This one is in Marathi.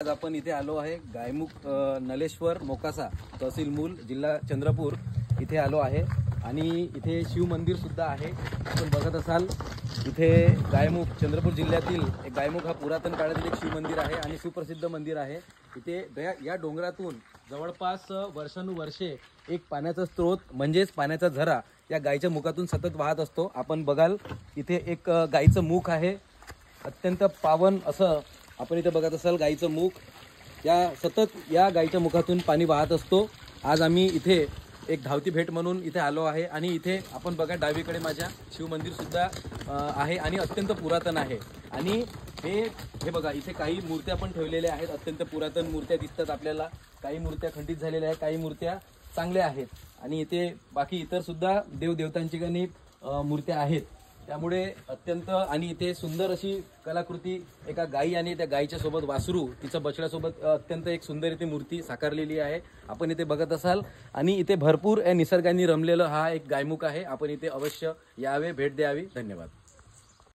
आज आपण इथे आलो आहे गायमुख नलेश्वर मोकासा तहसील मूल जिल्हा चंद्रपूर इथे आलो आहे आणि इथे शिव मंदिर सुद्धा आहे। आपण बघत असाल इथे गायमुख चंद्रपूर जिल्ह्यातील एक गायमुख हा पुरातन काळातील एक शिव मंदिर आहे आणि सुप्रसिद्ध मंदिर आहे। इथे या डोंगरातून जवळपास वर्षानुवर्षे एक पाण्याचा स्रोत म्हणजेच पाण्याचा झरा या गायीच्या मुखातून सतत वाहत असतो। आपण बघाल इथे एक गायीचं मुख आहे, अत्यंत पावन असं आपण इथे बघत असाल गायीचं मुख। सतत या गायीच्या मुखातून पाणी वाहत असतो। आज आम्ही इथे एक धावती भेट म्हणून इथे आलो आहे आणि इथे आपण बघा डावीकडे माझ्या शिव मंदिर सुद्धा आहे आणि अत्यंत पुरातन आहे। आणि हे बघा इथे काही मूर्त्या पण ठेवलेल्या आहेत, अत्यंत पुरातन मूर्त्या दिसतात आपल्याला। काही मूर्त्या खंडित झालेल्या आहेत, काही मूर्त्या चांगल्या आहेत आणि इथे बाकी इतर सुद्धा देवदेवतांची काही मूर्त्या आहेत। त्यामुळे अत्यंत आणि इथे सुंदर अशी कलाकृती एका गायी आणि त्या गायीच्या सोबत वासरू तिच्या बछड्यासोबत अत्यंत एक सुंदर इथे मूर्ती साकारलेली आहे, आपण इथे बघत असाल। आणि इथे भरपूर निसर्गाने रमलेलं हा एक गायमुख आहे, आपण इथे अवश्य यावे, भेट द्यावी। धन्यवाद।